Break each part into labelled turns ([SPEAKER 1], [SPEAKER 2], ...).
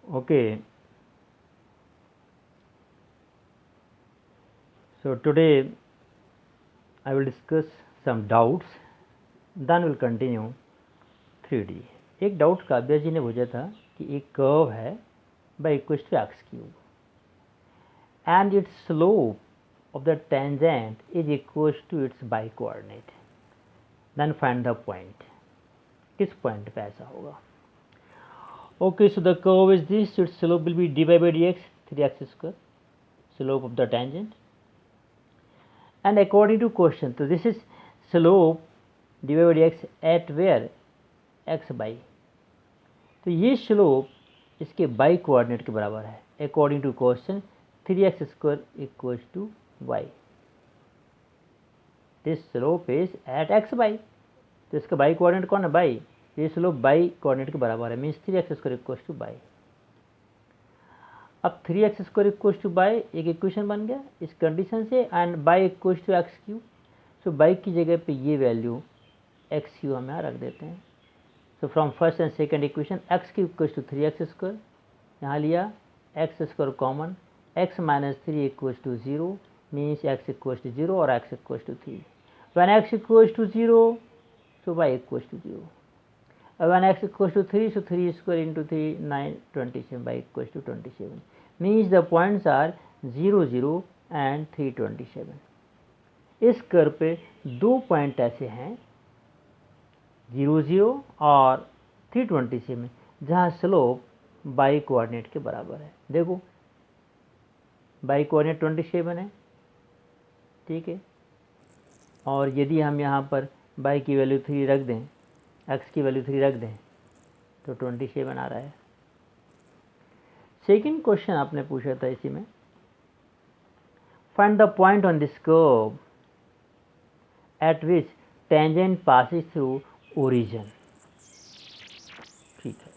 [SPEAKER 1] Okay, so today I will discuss some doubts, then we'll continue 3D. एक doubt Kavya जी ने पूछा था कि एक कर्व है by equals to x cube and its slope of the tangent is equals to its by coordinate, then find the point. किस point पे ऐसा होगा? Okay, so the curve is this, so its slope will be dy by dx, 3x square, slope of the tangent. And according to question, so this is slope dy by dx at where? x by. तो ये slope इसके by coordinate के बराबर है according to question 3x square equals to y. This slope is at x y. तो इसका by coordinate कौन है? बाई. ये स्लोप बाई कोऑर्डिनेट के बराबर है, means 3x square equals to y. अब 3x square equals to y एक इक्वेशन बन गया इस कंडीशन से, and y equals to x q. So y की जगह पे ये वैल्यू एक्स क्यू हम यहाँ रख देते हैं. So from first and second equation x cube equals to 3x square, यहाँ लिया x square common, x minus 3 equals to 0 means x equals to 0 और x equals to 3. When x equals to 0 so y equals to 0. When x equals to 3, so 3 square into 3, 9, 27, y equals to 27. Means the points are 0, 0 and 327. इस curve पे दो point ऐसे हैं 0, 0 और 327 जहाँ slope by coordinate के बराबर है. देखो बाई कोऑर्डिनेट 27 है, ठीक है. और यदि हम यहाँ पर बाई की वैल्यू 3 रख दें, x की वैल्यू 3 रख दें तो 27 आ रहा है. सेकेंड क्वेश्चन आपने पूछा था इसी में, find the point on this curve at which tangent passes through origin. ठीक है,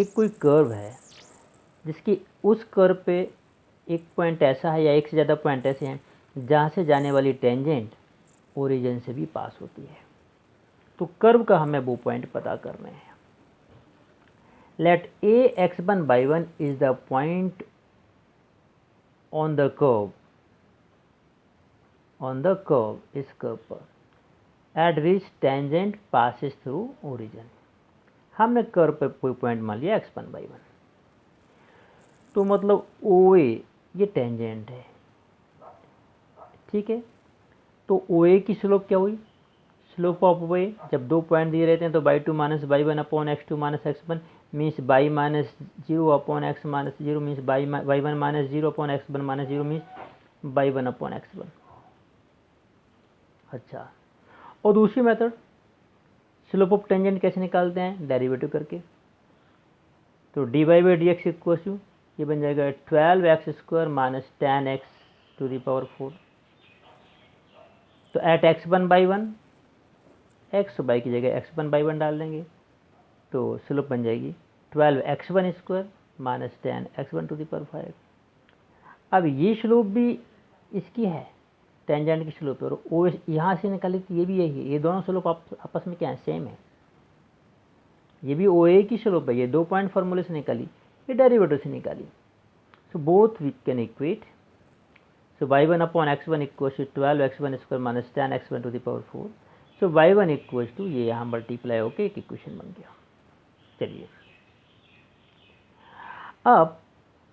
[SPEAKER 1] एक कोई कर्व है जिसकी उस कर्व पे एक पॉइंट ऐसा है या एक से ज़्यादा पॉइंट ऐसे हैं जहाँ से जाने वाली टेंजेंट ओरिजिन से भी पास होती है. तो कर्व का हमें वो पॉइंट पता करने हैं. Let A x1 by 1 is the point on the curve, इस कर्व पर at which tangent passes through origin. हमने कर्व पर कोई पॉइंट मान लिया x1 by 1. तो मतलब ओ ए ये टेंजेंट है, ठीक है. तो ओ ए की स्लोप क्या हुई? स्लोप ऑफ वे, जब दो पॉइंट दिए रहते हैं तो by 2 minus by 1 upon x2 minus x1 means by minus 0 upon x minus 0 means by 1 minus 0 upon x1 minus 0 means by 1 upon x1. अच्छा, और दूसरी मेथड स्लोप ऑफ टेंजेंट कैसे निकालते हैं? डेरिवेटिव करके. तो d y by d x equal to ये बन जाएगा 12x square minus 10x to the power 4. तो eight x1 by 1 x by की जगह x1 बाई 1 डाल देंगे तो स्लोप बन जाएगी 12x1 square minus 10x1 to the power 5. अब ये स्लोप भी इसकी है, टेंजेंट की स्लोप है, और ओ यहाँ से निकाली तो ये भी यही है. ये दोनों स्लोप आपस में क्या है? सेम है. ये भी ओ ए की स्लोप है, ये दो पॉइंट फार्मूले से निकाली, ये डेरिवेटिव से निकाली. So both we can equate. So y1 one upon x1 equal to 12x1 square minus 10x1 to the power 4. So y1 equal to ये यहाँ मल्टीप्लाई होकर एक इक्वेशन बन गया. चलिए, अब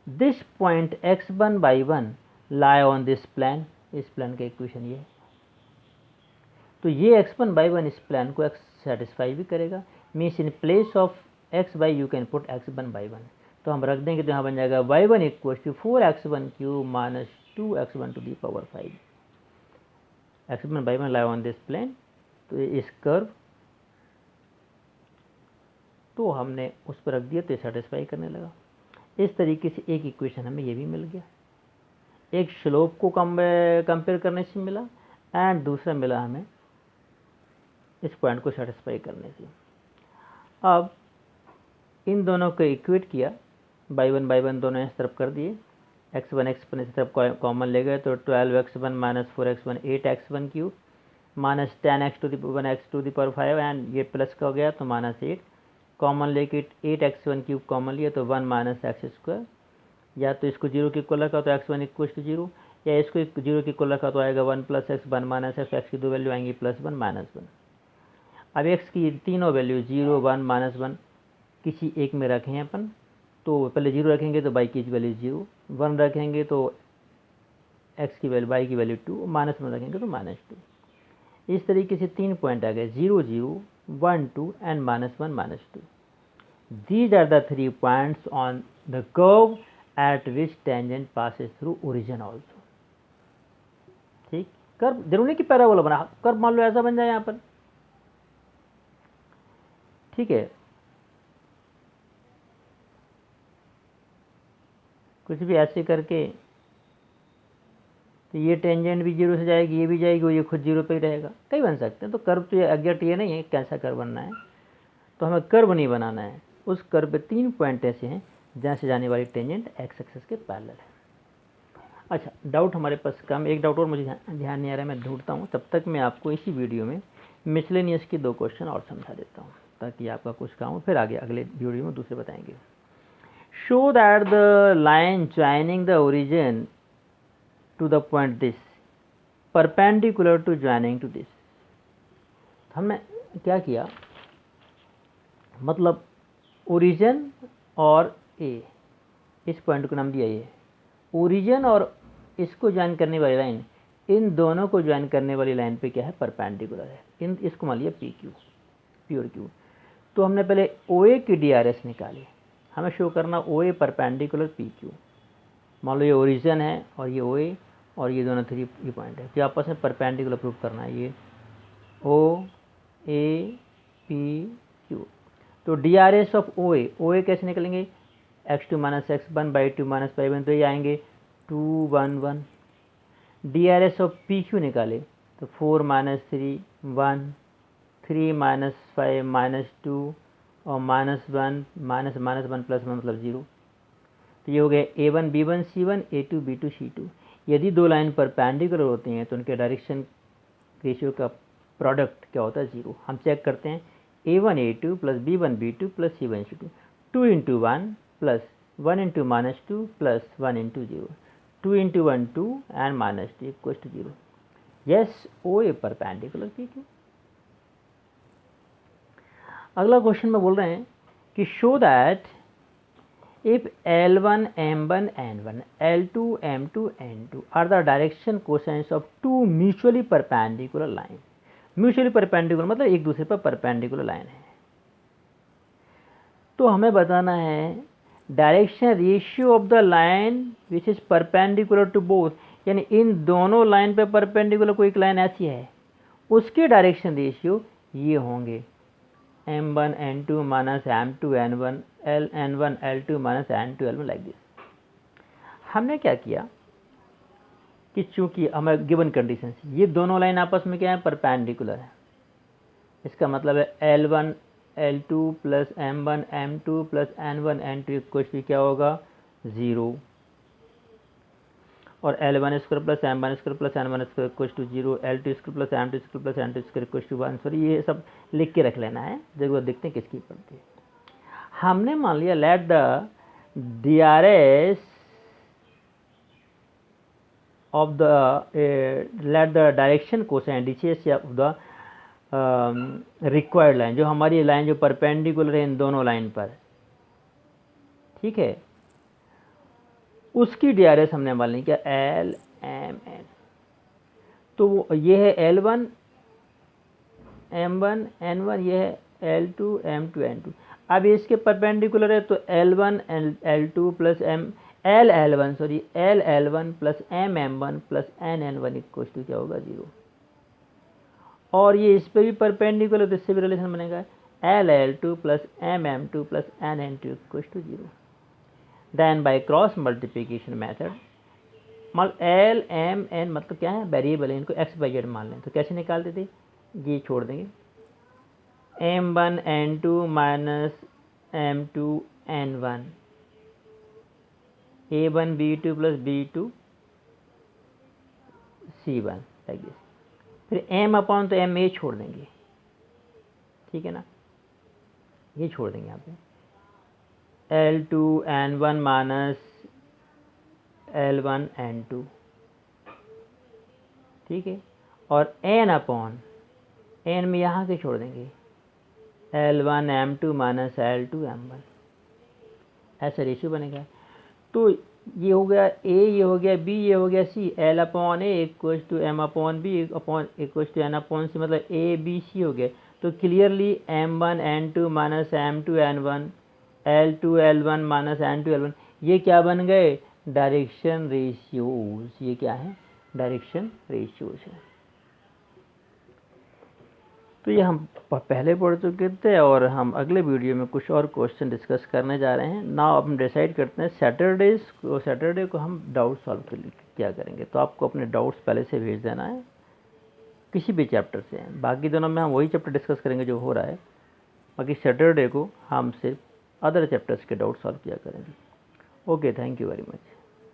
[SPEAKER 1] this point x1 by 1 lie on this plan, इस plan का इक्वेशन ये है. तो ये x1 by 1 इस प्लान को सेटिस्फाई भी करेगा. Means in place of x by you can put x1 by 1. तो हम रख देंगे तो यहाँ बन जाएगा y1 equal to 4x1 cube minus 2x1 to the power 5. x1 by 1 lie on this plane, तो इस कर्व तो हमने उस पर रख दिया तो ये सेटिस्फाई करने लगा. इस तरीके से एक इक्वेशन हमें ये भी मिल गया. एक स्लोप को कंपेयर करने से मिला एंड दूसरा मिला हमें इस पॉइंट को सेटिस्फाई करने से. अब इन दोनों को इक्वेट किया, बाई वन दोनों इस तरफ कर दिए, x1 इस तरफ कॉमन ले गए तो 12x1 minus 4x1 8x1 cube minus 10x to the power 5 and ये प्लस का हो गया तो माइनस 8 कॉमन लेके 8x1³ कॉमन लिया तो 1 माइनस एक्स स्क्वायर, या तो इसको 0 के इक्वल रखा तो x1 इक्वल टू 0, या इसको 0 के इक्वल रखा तो आएगा 1 plus x 1 minus x, x की दो वैल्यू आएंगी +1 -1। अब x की तीनों वैल्यू 0 1 -1 किसी एक में रखें अपन, तो पहले 0 रखेंगे तो y की वैल्यू 0, 1 रखेंगे तो x की वैल्यू y की वैल्यू 2, -1 रखेंगे तो -2। इस तरीके से 3 पॉइंट आ गए 0 0 1 2 and -1 -2। These are the 3 points on the curve at which tangent passes through origin also। ठीक, कर्व जरूरी नहीं कि पैराबोला बना, कर्व मान लो ऐसा बन जाए यहाँ पर, ठीक है, कुछ भी ऐसे करके, तो ये टेंजेंट भी 0 से जाएगी, ये भी जाएगी, और ये खुद 0 पे ही रहेगा। कई बन सकते हैं, तो कर्व तो ये एग्जैक्ट ये नहीं है कैसा कर्व बनना है, तो हमें कर्व नहीं बनाना है। उस कर्व पे 3 पॉइंट ऐसे हैं जहाँ से जाने वाली टेंजेंट एक्स एक्सिस के पैरेलल है। अच्छा, डाउट हमारे पास कम, एक डाउट और मुझे ध्यान नहीं आ रहा है, मैं ढूंढता हूँ, तब तक मैं आपको इसी वीडियो में मिसलेनियस की 2 क्वेश्चन और समझा देता हूँ ताकि आपका कुछ काम हो, फिर आगे अगले वीडियो में दूसरे बताएंगे। Show that the line joining the origin to the point this perpendicular to joining to this. हमने क्या किया, मतलब ओरिजिन और ए, इस पॉइंट को नाम दिया ये ओरिजिन, और इसको ज्वाइन करने वाली लाइन, इन दोनों को ज्वाइन करने वाली लाइन पे क्या है, परपेंडिकुलर है। इन इसको मान लिया पी क्यू, पी और क्यू। तो हमने पहले ओ ए की DRS निकाली, हमें शो करना ओ ए परपेंडिकुलर पी क्यू। मान लो ये ओरिजिन है और ये ओ ए, और ये दोनों 3 ये पॉइंट है, जो आपस में परपेंडिकुलर प्रूव करना है, ये ओ ए पी क्यू। तो DRS ऑफ ओ ए कैसे निकलेंगे, x2 minus x1 by 2 minus by 1, तो ये आएंगे 2 1 1। DRS ऑफ पी क्यू निकाले तो 4 माइनस 3 1, 3 माइनस 5 माइनस 2 और -1 माइनस -1 प्लस 1 मतलब 0। तो ये हो गया A1 B1 C1 A2 B2 C2। यदि दो लाइन परपेंडिकुलर होती हैं तो उनके डायरेक्शन रेशियो का प्रोडक्ट क्या होता है, 0। हम चेक करते हैं A1 A2 plus B1 B2 plus C1 C2, 2 into 1 plus 1 into -2 plus 1 into 0, 2 into 1 2 and -2 equal to 0। Yes, O A perpendicular P Q. अगला क्वेश्चन में बोल रहे हैं कि show that if L1 M1 N1 L2 M2 N2 are the direction cosines of two mutually perpendicular lines। Mutually perpendicular मतलब एक दूसरे पर परपेंडिकुलर लाइन है, तो हमें बताना है direction ratio of the line which is perpendicular to both, यानी इन दोनों लाइन पे परपेंडिकुलर कोई एक लाइन ऐसी है, उसके डायरेक्शन रेशियो ये होंगे M1 N2 minus M2 N1 N1 L2 minus N2 L1 like this. हमने क्या किया कि चूंकि हमें गिवन कंडीशन ये दोनों लाइन आपस में क्या है, परपेंडिकुलर है, इसका मतलब है L1 L2 plus M1 M2 plus N1 N2 कुछ भी क्या होगा, 0, और L1 square plus M1 square plus N1 square कुछ to 0, L2 square plus M2 square plus N2 square कुछ टू 1। सॉरी, ये सब लिख के रख लेना है, जरूरत देखते हैं किसकी पड़ती है। हमने मान लिया let the DRS of the let the direction cosine DCS of the required line, जो हमारी लाइन जो परपेंडिकुलर है इन दोनों लाइन पर, ठीक है, उसकी DRS हमने मान ली क्या, L M N। तो ये है L1 M1 N1, ये है L2 M2 N2। अब इसके परपेंडिकुलर है तो L1 L2 plus L L1 plus M M1 plus N N1 equal to क्या होगा, 0। और ये इस पे भी परपेंडिकुलर, तो इससे भी रिलेशन बनेगा L L2 plus M M2 plus N N2 equal to 0। Then by cross multiplication method, L M N मतलब क्या है, वेरिएबल है, इनको x by z मान लें, तो कैसे निकाल देते, ये छोड़ देंगे M1 N2 minus M2 N1 A1 B2 plus B2 C1 like this. फिर M अपॉन तो M ए छोड़ देंगे, ठीक है ना, ये छोड़ देंगे यहाँ पे L2N1 माइनस L1N2, ठीक है। और n अपॉन n में यहाँ के छोड़ देंगे L1M2 माइनस L2M1, ऐसा रेशियो बनेगा। तो ये हो गया A, ये हो गया B, ये हो गया C। L upon A equal to M upon B upon equal to N upon C, मतलब A B C हो गया। तो clearly M1N2 minus M2N1, L2L1 minus N2L1, ये क्या बन गए? Direction ratios. ये क्या है? डायरेक्शन रेशियोज है। तो ये हम पहले पढ़ चुके थे और हम अगले वीडियो में कुछ और क्वेश्चन डिस्कस करने जा रहे हैं। नाउ अब हम डिसाइड करते हैं सैटरडे को हम डाउट सॉल्व के लिए क्या करेंगे। तो आपको अपने डाउट्स पहले से भेज देना है किसी भी चैप्टर से। बाकी दोनों में हम वही चैप्टर डिस्कस करेंगे जो हो रहा है, बाकी सैटरडे को हम सिर्फ अदर चैप्टर्स के डाउट सॉल्व किया करेंगे। Okay, thank you very much.